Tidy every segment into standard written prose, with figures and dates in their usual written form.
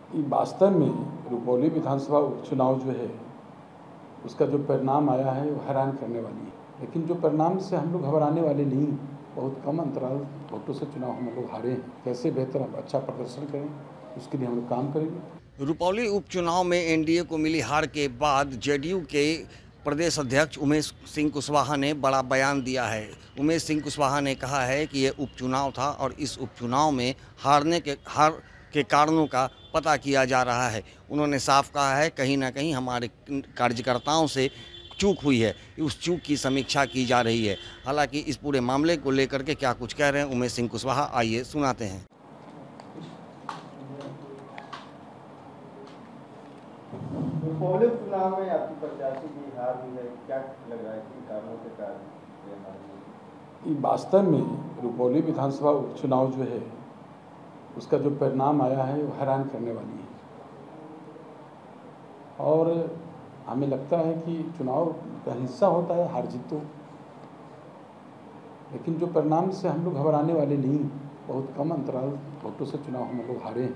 कि वास्तव में रुपौली विधानसभा उपचुनाव जो है उसका जो परिणाम आया है वो हैरान करने वाली है। लेकिन जो परिणाम से हम लोग घबराने वाले नहीं, बहुत कम अंतराल वोटों से चुनाव हम लोग हारे हैं। कैसे बेहतर हम अच्छा प्रदर्शन करें, उसके लिए हम लोग काम करेंगे। रुपौली उपचुनाव में एनडीए को मिली हार के बाद जेडीयू के प्रदेश अध्यक्ष उमेश सिंह कुशवाहा ने बड़ा बयान दिया है। उमेश सिंह कुशवाहा ने कहा है कि ये उपचुनाव था और इस उपचुनाव में हार के कारणों का पता किया जा रहा है। उन्होंने साफ कहा है कहीं ना कहीं हमारे कार्यकर्ताओं से चूक हुई है, उस चूक की समीक्षा की जा रही है। हालांकि इस पूरे मामले को लेकर के क्या कुछ कह रहे हैं उमेश सिंह कुशवाहा, आइए सुनाते हैं। रुपौली उपचुनाव में आपकी प्रत्याशी की हार हुई है, क्या लग रहा है कि कारणों के कारण ये हार हुई? वास्तव में रुपौली विधानसभा उपचुनाव जो है उसका जो परिणाम आया है वो हैरान करने वाली है। और हमें लगता है कि चुनाव का हिस्सा होता है हार जीत तो, लेकिन जो परिणाम से हम लोग घबराने वाले नहीं, बहुत कम अंतराल वोटों से चुनाव हम लोग हारे हैं।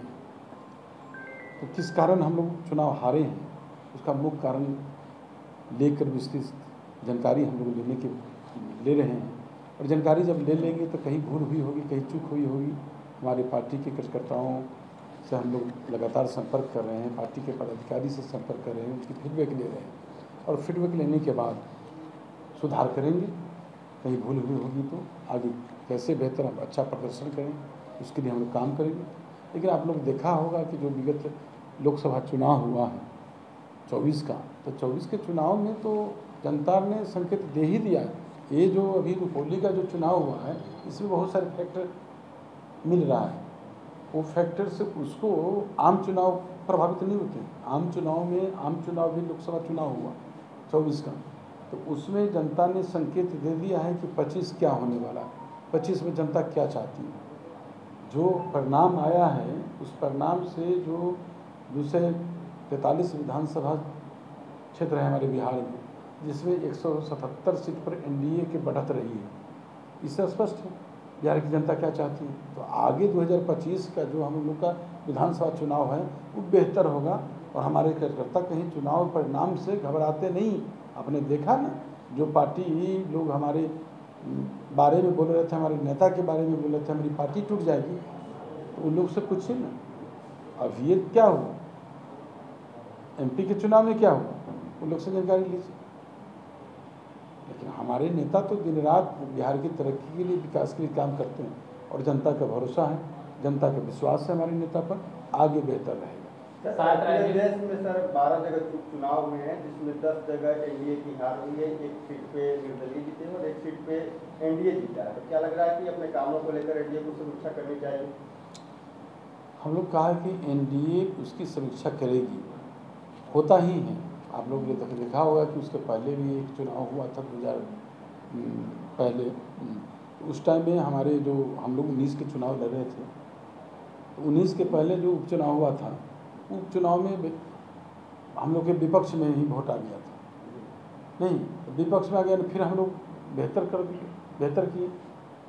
तो किस कारण हम लोग चुनाव हारे हैं उसका मुख्य कारण लेकर विस्तृत जानकारी हम लोग ले रहे हैं। और जानकारी जब ले लेंगे तो कहीं भूल हुई होगी, कहीं चूक हुई होगी। हमारे पार्टी के कार्यकर्ताओं से हम लोग लगातार संपर्क कर रहे हैं, पार्टी के पदाधिकारी से संपर्क कर रहे हैं, उसकी फीडबैक ले रहे हैं और फीडबैक लेने के बाद सुधार करेंगे। कहीं भूल हुई होगी तो आगे कैसे बेहतर हम अच्छा प्रदर्शन करें, उसके लिए हम लोग काम करेंगे। लेकिन आप लोग देखा होगा कि जो विगत लोकसभा चुनाव हुआ है 24 का, तो 24 के चुनाव में तो जनता ने संकेत दे ही दिया है। ये जो अभी रुपौली का जो चुनाव हुआ है इसमें बहुत सारे फैक्टर मिल रहा है। वो फैक्टर से उसको आम चुनाव प्रभावित नहीं होते। आम चुनाव भी लोकसभा चुनाव हुआ 24 का, तो उसमें जनता ने संकेत दे दिया है कि 25 क्या होने वाला है, 25 में जनता क्या चाहती है। जो परिणाम आया है उस परिणाम से जो दूसरे 43 विधानसभा क्षेत्र है हमारे बिहार में, जिसमें 177 सीट पर एनडीए की बढ़त रही है, इससे स्पष्ट है बिहार की जनता क्या चाहती है। तो आगे 2025 का जो हम लोग का विधानसभा चुनाव है वो बेहतर होगा और हमारे कार्यकर्ता कहीं चुनाव परिणाम से घबराते नहीं। आपने देखा ना, जो पार्टी लोग हमारे बारे में बोल रहे थे, हमारे नेता के बारे में बोल रहे थे हमारी पार्टी टूट जाएगी, तो उन लोग से पूछिए ना। अब ये क्या हुआ, एमपी के चुनाव में क्या हुआ, उन लोग से जानकारी लीजिए। लेकिन हमारे नेता तो दिन रात बिहार की तरक्की के लिए, विकास के लिए काम करते हैं और जनता का भरोसा है, जनता का विश्वास है हमारे नेता पर, आगे बेहतर रहेगा। देश में सर 12 जगह चुनाव हुए हैं जिसमें 10 जगह एनडीए की हार हुई है, एक सीट पे निर्दलीय जीते और एक सीट पे एनडीए जीता है। तो क्या लग रहा है कि अपने कामों को लेकर एनडीए को समीक्षा करनी चाहिए? हम लोग कहा कि एनडीए उसकी समीक्षा करेगी, होता ही है। आप लोग ये देखा होगा कि उसके पहले भी एक चुनाव हुआ था 2000 पहले, उस टाइम में हमारे जो हम लोग 19 के चुनाव लड़ रहे थे, तो 19 के पहले जो उपचुनाव हुआ था, उपचुनाव में हम लोग के विपक्ष में ही वोट आ गया था। नहीं, तो विपक्ष में आ गया, फिर हम लोग बेहतर किए,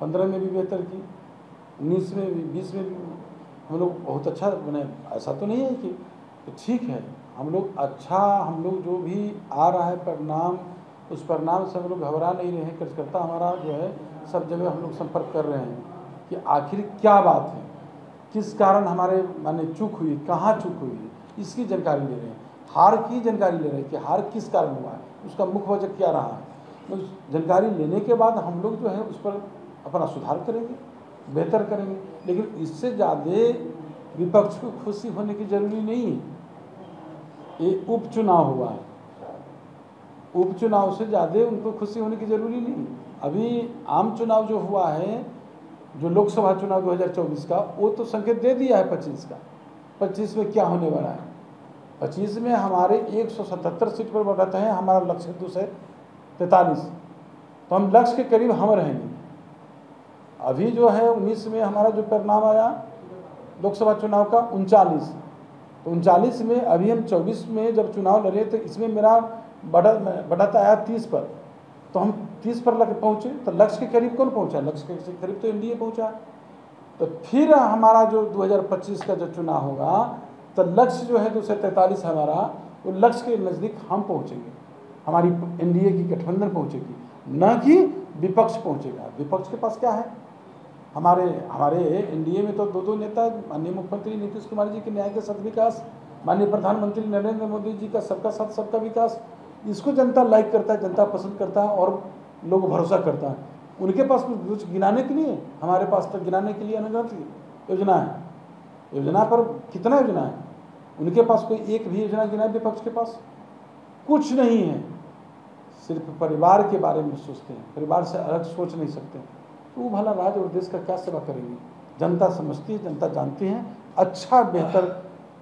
15 में भी बेहतर की, 19 में भी, 20 में भी हम लोग बहुत अच्छा बने। ऐसा तो नहीं है कि, तो ठीक है, हम लोग जो भी आ रहा है परिणाम, उस परिणाम से हम लोग घबरा नहीं रहे हैं। कार्यकर्ता हमारा जो है सब जगह हम लोग संपर्क कर रहे हैं कि आखिर क्या बात है, किस कारण हमारे माने चूक हुई, कहाँ चूक हुई है, इसकी जानकारी ले रहे हैं। हार की जानकारी ले रहे हैं कि हार किस कारण हुआ है, उसका मुख्य वजह क्या रहा है। उस जानकारी लेने के बाद हम लोग जो है उस पर अपना सुधार करेंगे, बेहतर करेंगे। लेकिन इससे ज़्यादा विपक्ष को खुशी होने की जरूरी नहीं है। ये उपचुनाव हुआ है, उपचुनाव से ज़्यादा उनको खुशी होने की जरूरी नहीं। अभी आम चुनाव जो हुआ है, जो लोकसभा चुनाव 2024 का, वो तो संकेत दे दिया है 25 का। 25 में क्या होने वाला है, 25 में हमारे 177 सीट पर बढ़त है, हमारा लक्ष्य 243, तो हम लक्ष्य के करीब हम रहेंगे। अभी जो है 19 में हमारा जो परिणाम आया लोकसभा चुनाव का 39, तो 39 में अभी हम 24 में जब चुनाव लड़े तो इसमें मेरा बढ़त आया 30 पर, तो हम 30 पर पहुँचे, तो लक्ष्य के करीब कौन पहुँचा, लक्ष्य के करीब तो एनडीए पहुँचा। तो फिर हमारा जो 2025 का जो चुनाव होगा तो लक्ष्य जो है 243 हमारा, वो लक्ष्य के नज़दीक हम पहुँचेंगे, हमारी एनडीए की गठबंधन पहुँचेगी, न कि विपक्ष पहुँचेगा। विपक्ष के पास क्या है? हमारे एनडीए में तो दो नेता, माननीय मुख्यमंत्री नीतीश कुमार जी के न्याय के साथ विकास, माननीय प्रधानमंत्री नरेंद्र मोदी जी का सबका साथ सबका विकास, इसको जनता लाइक करता है, जनता पसंद करता है और लोग भरोसा करता है। उनके पास कुछ गिनाने के लिए, हमारे पास तो गिनाने के लिए अनगिनत योजना है। योजना पर कितना योजना है? उनके पास कोई एक भी योजना गिना है? विपक्ष के पास कुछ नहीं है। सिर्फ परिवार के बारे में सोचते हैं, परिवार से अलग सोच नहीं सकते। तो वो भला राज्य और देश का क्या सेवा करेंगे? जनता समझती है, जनता जानती है, अच्छा बेहतर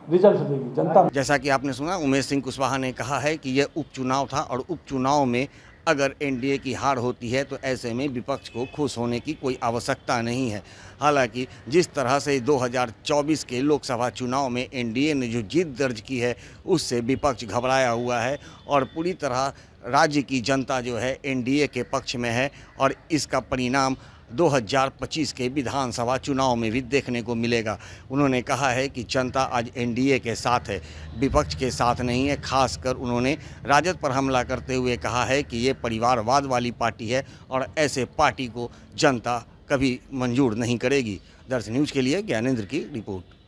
रिजल्ट देगी जनता। जैसा कि आपने सुना, उमेश सिंह कुशवाहा ने कहा है कि यह उपचुनाव था और उपचुनाव में अगर एनडीए की हार होती है तो ऐसे में विपक्ष को खुश होने की कोई आवश्यकता नहीं है। हालांकि जिस तरह से 2024 के लोकसभा चुनाव में एनडीए ने जो जीत दर्ज की है, उससे विपक्ष घबराया हुआ है और पूरी तरह राज्य की जनता जो है एनडीए के पक्ष में है और इसका परिणाम 2025 के विधानसभा चुनाव में भी देखने को मिलेगा। उन्होंने कहा है कि जनता आज एनडीए के साथ है, विपक्ष के साथ नहीं है। खासकर उन्होंने राजद पर हमला करते हुए कहा है कि ये परिवारवाद वाली पार्टी है और ऐसे पार्टी को जनता कभी मंजूर नहीं करेगी। दर्शन न्यूज़ के लिए ज्ञानेंद्र की रिपोर्ट।